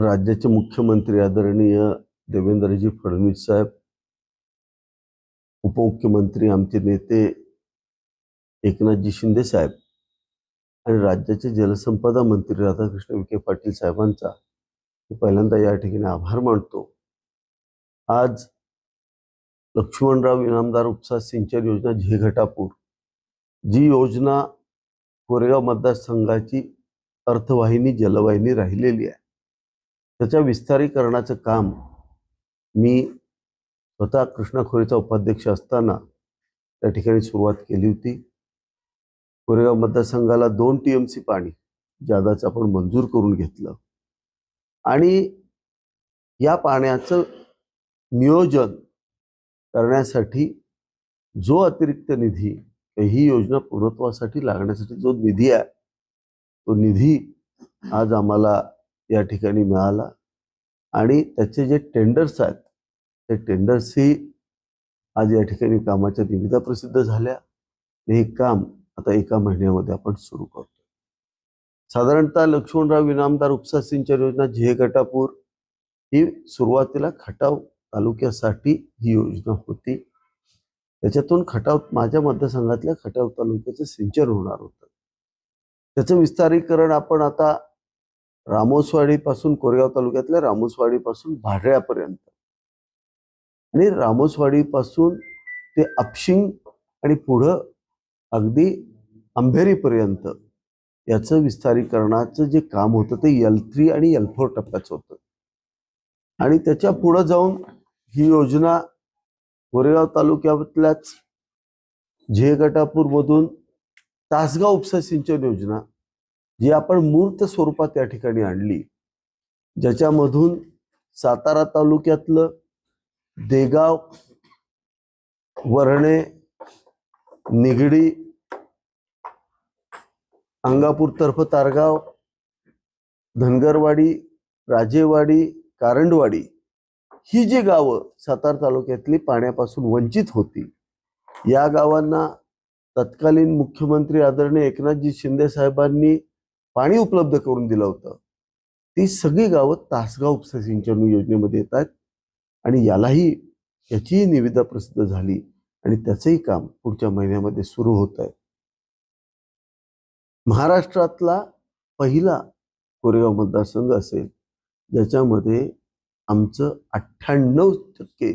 राज्याचे मुख्यमंत्री आदरणीय देवेंद्रजी फडणवीस साहेब, उपमुख्यमंत्री आमचे नेते एकनाथजी शिंदे साहेब आणि राज्याचे जलसंपदा मंत्री राधाकृष्ण विखे पाटील साहेबांचा पहिल्यांदा या ठिकाणी आभार मानतो। आज लक्ष्मणराव इनामदार उपसा सिंचन योजना झेघटापूर जी योजना कोरेगाव मतदारसंघाची अर्थवाहिनी जलवाहिनी राहिलेली आहे, त्याच्या विस्तारीकरणाचं काम मी स्वतः कृष्णा खोरेचा उपाध्यक्ष असताना त्या ठिकाणी सुरुवात केली होती। कोरेगाव मतदारसंघाला 2 TMC पाणी जादाचं आपण मंजूर करून घेतलं आणि या पाण्याचं नियोजन करण्यासाठी जो अतिरिक्त निधी ही योजना पूर्णत्वासाठी लागण्यासाठी जो निधी आहे तो निधी आज आम्हाला या ठिकाणी मिळाला आणि त्याचे जे टेंडर्स आहेत ते टेंडर्सही आज या ठिकाणी कामाच्या निविदा प्रसिद्ध झाल्या आणि हे काम आता 1 महिन्यामध्ये आपण सुरू करतो। साधारणतः लक्ष्मणराव इनामदार उपसा सिंचन योजना झेघटापूर ही सुरुवातीला खटाव तालुक्यासाठी ही योजना होती। त्याच्यातून खटाव माझ्या मतदारसंघातल्या खटाव तालुक्याचं सिंचन होणार होतं। त्याचं विस्तारीकरण आपण आता रामोसवाडीपासून कोरेगाव तालुक्यातल्या रामोसवाडीपासून भाडऱ्यापर्यंत आणि रामोसवाडीपासून ते अपशिंग आणि पुढं अगदी अंभेरीपर्यंत याचं विस्तारीकरणाचं जे काम होतं ते L3 आणि L4 टप्प्याचं होतं आणि त्याच्या पुढे जाऊन ही योजना कोरेगाव तालुक्यातल्याच झेघटापूर मधून तासगाव उपसा सिंचन योजना जी आपण मूर्त स्वरूपात या ठिकाणी आणली, ज्याच्यामधून सातारा तालुक्यातलं देगाव, वरणे, निगडी, अंगापूर तर्फ तारगाव, धनगरवाडी, राजेवाडी, कारंडवाडी ही जी गावं सातारा तालुक्यातली पाण्यापासून वंचित होती, या गावांना तत्कालीन मुख्यमंत्री आदरणीय एकनाथजी शिंदे साहेबांनी पाणी उपलब्ध करून दिलं होतं। ती सगळी गावं तासगाव उपसा सिंचन योजनेमध्ये येतात आणि याचीही निविदा प्रसिद्ध झाली आणि त्याचंही काम पुढच्या महिन्यामध्ये सुरू होत आहे। महाराष्ट्रातला पहिला कोरेगाव मतदारसंघ असेल ज्याच्यामध्ये आमचं 98%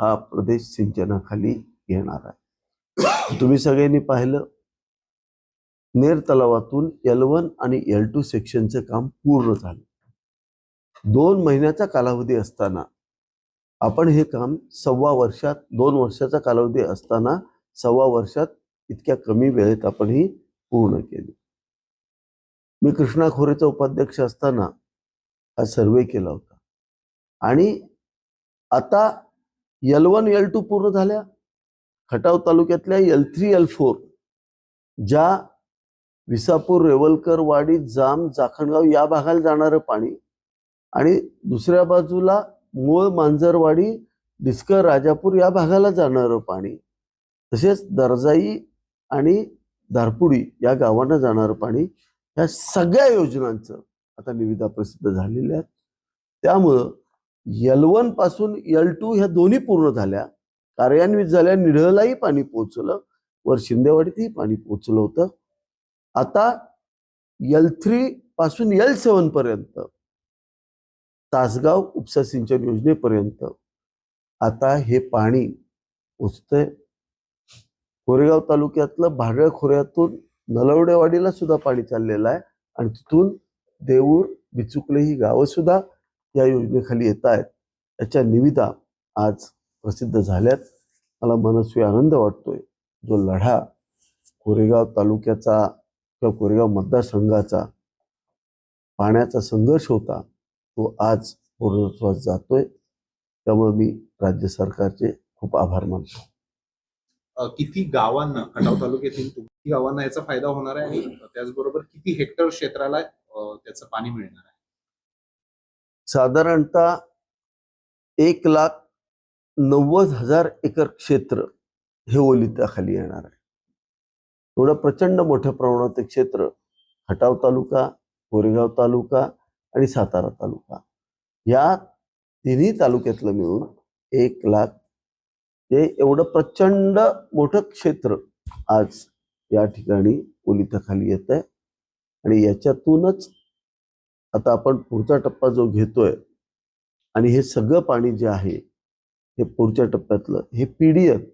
हा प्रदेश सिंचनाखाली येणार आहे। तुम्ही सगळ्यांनी पाहिलं, नेर तलावातून L1 आणि L2 सेक्शनचं काम पूर्ण झालं। 2 महिन्याचा कालावधी असताना आपण हे काम 1.25 वर्षात, 2 वर्षाचा कालावधी असताना 1.25 वर्षात इतक्या कमी वेळेत आपण ही पूर्ण केली। मी कृष्णा खोरेचा उपाध्यक्ष असताना हा सर्वे केला होता आणि आता L1 L2 पूर्ण झाल्या। खटाव तालुक्यातल्या L3 L4 ज्या विसापूर, रेवलकर वाडी, जाम, जाखणगाव या भागाला जाणारं पाणी आणि दुसऱ्या बाजूला मूळ, मांजरवाडी, डिस्कर, राजापूर या भागाला जाणारं पाणी, तसेच दर्जाई आणि धारपुडी या गावांना जाणारं पाणी, या सगळ्या योजनांचं आता निविदा प्रसिद्ध झालेल्या आहेत। त्यामुळं L1 पासून L2 ह्या दोन्ही पूर्ण झाल्या, कार्यान्वित झाल्या। निढळलाही पाणी पोहोचलं, वर शिंदेवाडीतही पाणी पोहोचलं होतं। आता L3 पासून L7 पर्यंत तासगाव उपसा सिंचन योजनेपर्यंत आता हे पाणी पोचतंय। कोरेगाव तालुक्यातलं भाडळ खोऱ्यातून नलवडेवाडीला सुद्धा पाणी चाललेलं आहे आणि तिथून देऊर, बिचुकले ही गावं सुद्धा या योजनेखाली येत आहेत। याच्या निविदा आज प्रसिद्ध झाल्यात। मला मनस्वी आनंद वाटतोय। जो लढा कोरेगाव तालुक्याचा किंवा कोरेगाव मतदारसंघाचा पाण्याचा संघर्ष होता तो आज पूर्णत्वास जातोय। त्यामुळे मी राज्य सरकारचे खूप आभार मानतो। किती गावांना, खटाव तालुक्यातील किती गावांना याचा फायदा होणार आहे आणि त्याचबरोबर किती हेक्टर क्षेत्राला त्याचं पाणी मिळणार आहे? साधारणतः 1,90,000 एकर क्षेत्र हे ओलिताखाली येणार आहे। एवढं प्रचंड मोठ्या प्रमाणात क्षेत्र खटाव तालुका, कोरेगाव तालुका आणि सातारा तालुका या तिन्ही तालुक्यातलं मिळून 1,00,000 हे एवढं प्रचंड मोठं क्षेत्र आज या ठिकाणी ओलिताखाली येत आहे. आणि याच्यातूनच आता आपण पुढचा टप्पा जो घेतोय आणि हे सगळं पाणी जे आहे हे पुढच्या टप्प्यातलं हे पीडीएन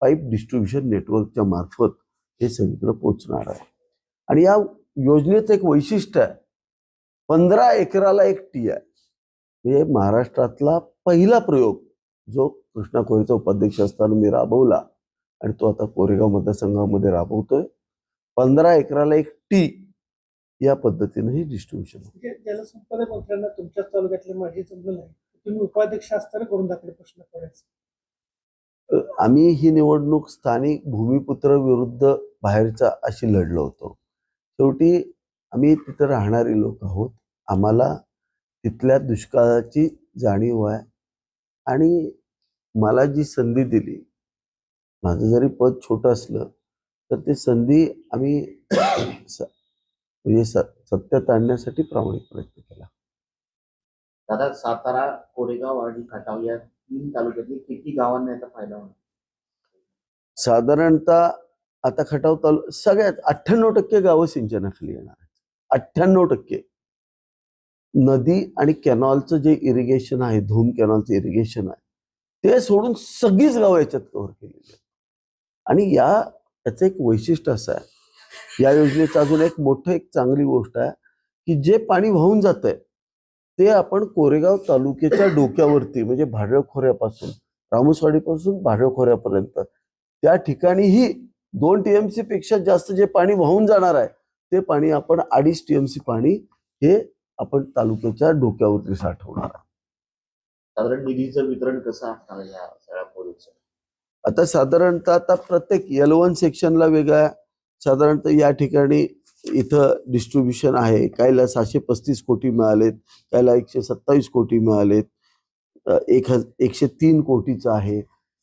पाईप डिस्ट्रीब्युशन नेटवर्कच्या मार्फत हे सगळीकडे पोहोचणार आहे. आणि या योजनेचं एक वैशिष्ट्य आहे, 15 एकराला एक टी आहे. हे महाराष्ट्रातला पहिला प्रयोग जो कृष्णा कोरेचा उपाध्यक्ष असताना मी राबवला आणि तो आता कोरेगाव मतदारसंघामध्ये राबवतोय. 15 एकराला एक टी या पद्धतीने हे डिस्ट्रीब्युशन. जलसंपदा मंत्र्यांना तुमच्याच तालुक्यातले माजी जमलं नाही, तुम्ही उपाध्यक्ष असताना करून दाखले प्रश्न करायचा. आम्ही ही निवडणूक स्थानिक भूमिपुत्र विरुद्ध बाहेरचा अशी लढलो होतो. शेवटी आम्ही तिथं राहणारी लोक आहोत. आम्हाला तिथल्या दुष्काळाची जाणीव आहे आणि मला जी संधी दिली, माझं जरी पद छोटं असलं तर ती संधी आम्ही म्हणजे सत्यात आणण्यासाठी प्रामाणिक प्रयत्न केला. दादा, सातारा, कोरेगाव आणि खटाव या 3 तालुक्यातील किती गावांना याचा फायदा होणार? साधारणतः आता खटाव सगळ्यात 98% गावं सिंचनाखाली येणार आहेत. 98%. नदी आणि कॅनॉलचं जे इरिगेशन आहे, धूम कॅनॉलचं इरिगेशन आहे, ते सोडून सगळीच गावं याच्यात कव्हर केलेली आहेत. आणि याचं एक वैशिष्ट्य असं आहे, या योजनेचं अजून एक मोठं एक चांगली गोष्ट आहे की जे पाणी वाहून जात आहे ते आपण कोरेगाव तालुक्याच्या डोक्यावरती म्हणजे भाडळ खोऱ्यापासून रामोसवाडीपासून भाडळ खोऱ्यापर्यंत त्या ठिकाणीही 2 TMC पेक्षा जास्त जे पाणी वाहून जाणार आहे ते पाणी आपण 2.5 TMC पाणी हे आपण तालुक्याच्या डोक्यावरती साठवणार आहे. साधारण निधीचं वितरण कसं असणार या सगळ्या प्रोजेक्टचं? आता साधारणतः आता प्रत्येक L1 सेक्शनला वेगळा साधारणतः या ठिकाणी इथं डिस्ट्रीब्युशन आहे. काहीला 735 कोटी मिळालेत, काहीला 127 कोटी मिळालेत, 103 कोटीचा आहे.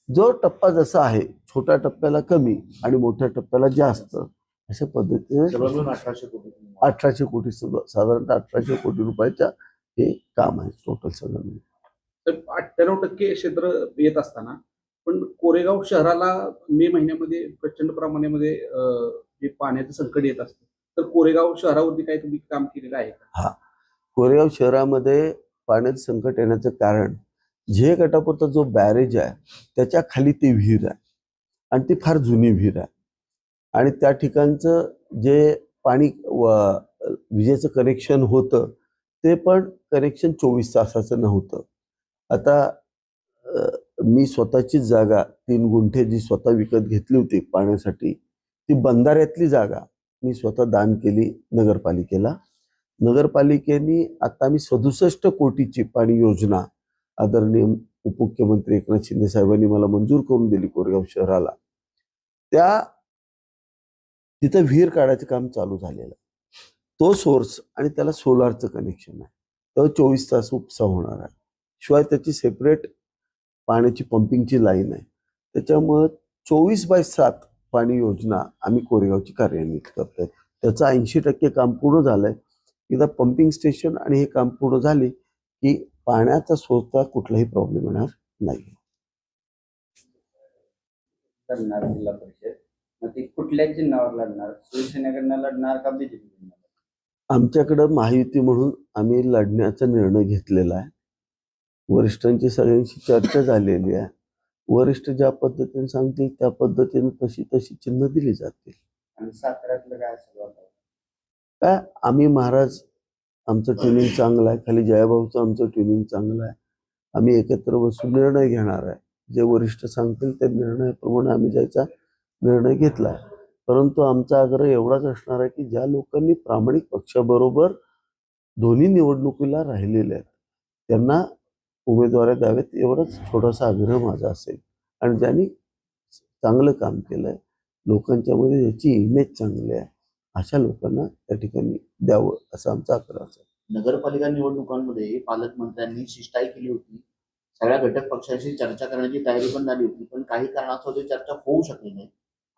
जो टप्पा जसा आहे, छोट्या टप्प्याला कमी आणि मोठ्या टप्प्याला जास्त अशा पद्धतीने 1800 कोटी. 1800 कोटी साधारणतः 1800 कोटी रुपयाचा हे काम आहे टोटल सगळं मिळून. तर 98% क्षेत्र येत असताना पण कोरेगाव शहराला मे महिन्यामध्ये प्रचंड प्रमाणामध्ये जे पाण्याचं संकट येत असतं, तर कोरेगाव शहरावरती काही तुम्ही काम केलेलं आहे का? हा, कोरेगाव शहरामध्ये पाण्याचं संकट येण्याचं कारण झे गटापूरचा जो बॅरेज आहे त्याच्या खाली ती विहीर आहे आणि ती फार जुनी विहीर आहे. आणि त्या ठिकाणचं जे पाणी विजेचं कनेक्शन होतं ते पण कनेक्शन 24 तासाचं नव्हतं. आता मी स्वतःची जागा 3 गुंठे जी स्वतः विकत घेतली होती पाण्यासाठी, ती बंधाऱ्यातली जागा मी स्वतः दान केली नगरपालिकेला. नगरपालिकेने आता मी 67 कोटीची पाणी योजना आदरणीय उपमुख्यमंत्री एकनाथ शिंदे साहेबांनी मला मंजूर करून दिली कोरेगाव शहराला. तिथं विहीर काढायचं काम चालू झालेलं आहे. तो सोर्स आणि त्याला सोलारचं कनेक्शन आहे, तर 24 तास उपसा होणार आहे. शिवाय त्याची सेपरेट पाण्याची पंपिंगची लाईन आहे. त्याच्यामुळं 24/7 पाणी योजना आम्ही कोरेगावची कार्यान्वित करतोय. त्याचं 80% काम पूर्ण झालंय. एकदा पंपिंग स्टेशन आणि हे काम पूर्ण झाले की पाण्याचा स्रोत कुठलाही प्रॉब्लेम येणार नाही. लढणार जिल्हा परिषद, मग ते कुठल्या चिन्हावर लढणार? शिवसेनेकडनं लढणार का बीजेपी? आमच्याकडं महायुती म्हणून आम्ही लढण्याचा निर्णय घेतलेला आहे. वरिष्ठांची सगळ्यांशी चर्चा झालेली आहे. वरिष्ठ ज्या पद्धतीने सांगतील त्या पद्धतीने तशी चिन्ह दिली जातील. आणि साताऱ्यातलं काय असेल? काय आम्ही महाराज, आमचं ट्युनिंग चांगलं आहे, खाली जयाभाऊचं आमचं ट्युनिंग चांगलं आहे. आम्ही एकत्र बसून निर्णय घेणार आहे. जे वरिष्ठ सांगतील त्या निर्णयाप्रमाणे आम्ही जायचा निर्णय घेतला आहे. परंतु आमचा आग्रह एवढाच असणार आहे की ज्या लोकांनी प्रामाणिक पक्षाबरोबर दोन्ही निवडणुकीला राहिलेले आहेत त्यांना उमेदवारी द्यावेत, एवढाच छोटासा आग्रह माझा असेल. आणि ज्यांनी चांगलं काम केलंय, लोकांच्यामध्ये ज्याची इमेज चांगली आहे, अशा लोकांना त्या ठिकाणी द्यावं असा आमचा आग्रह असेल. नगरपालिका निवडणुकांमध्ये पालकमंत्र्यांनी शिष्टाई केली होती. सगळ्या घटक पक्षांशी चर्चा करण्याची तयारी पण झाली होती, पण काही कारणास्तव ती चर्चा होऊ शकली नाही.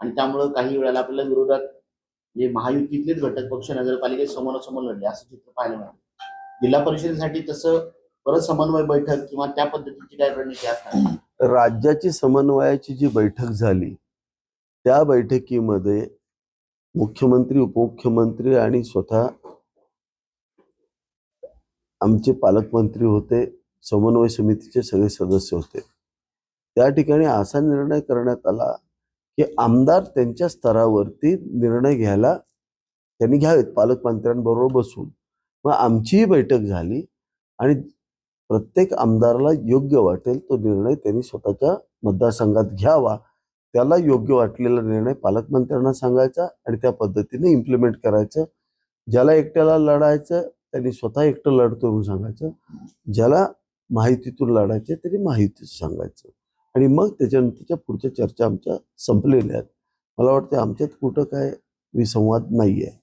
आणि त्यामुळे काही वेळेला आपल्याला विरोधात म्हणजे महायुतीतलेच घटक पक्ष नगरपालिकेत समोरासमोर लढले असं चित्र पाहायला मिळालं. जिल्हा परिषदेसाठी तसं परत समन्वय बैठक किंवा त्या पद्धतीची काय रणनीती असणार? राज्याची समन्वयाची जी बैठक झाली त्या बैठकीमध्ये मुख्यमंत्री, उपमुख्यमंत्री आणि स्वतः आमचे पालकमंत्री होते, समन्वय समितीचे सगळे सदस्य होते. त्या ठिकाणी असा निर्णय करण्यात आला की आमदार त्यांच्या स्तरावरती निर्णय घ्यायला त्यांनी घ्यावेत पालकमंत्र्यांबरोबर बसून. मग आमचीही बैठक झाली आणि प्रत्येक आमदाराला योग्य वाटेल तो निर्णय त्यांनी स्वतःच्या मतदारसंघात घ्यावा. त्याला योग्य वाटलेला निर्णय पालकमंत्र्यांना सांगायचा आणि त्या पद्धतीने इम्प्लिमेंट करायचं. ज्याला एकट्याला लढायचं त्यांनी स्वतः एकटं लढतो म्हणून सांगायचं. ज्याला माहितीतून लढायचे त्यांनी माहितीच सांगायचं. आणि मग त्याच्यानंतरच्या पुढच्या चर्चा आमच्या संपलेल्या आहेत. मला वाटतं आमच्यात कुठं काय विसंवाद नाही आहे.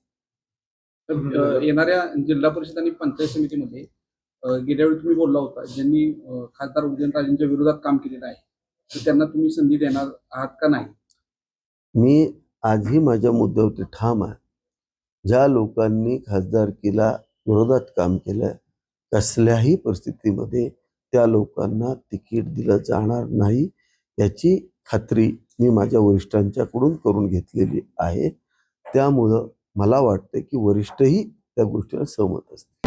येणाऱ्या जिल्हा परिषद आणि पंचायत समितीमध्ये गेल्या वेळी तुम्ही बोलला होता, ज्यांनी खासदार उदयनराजेंच्या विरोधात काम केलेलं आहे तर त्यांना तुम्ही संधी देणार आहात का नाही? मी आजही माझ्या मुद्द्यावरती ठाम आहे. ज्या लोकांनी खासदारकीला विरोधात काम केलं कसल्याही परिस्थितीमध्ये त्या लोकांना तिकीट दिलं जाणार नाही याची खात्री मी माझ्या वरिष्ठांच्याकडून करून घेतलेली आहे. त्यामुळं मला वाटतं की वरिष्ठही त्या गोष्टीला सहमत असतील.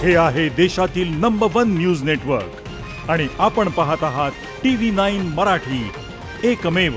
हे आहे देशातील नंबर 1 न्यूज नेटवर्क आणि आपण पाहत आहात TV9 मराठी, एकमेव.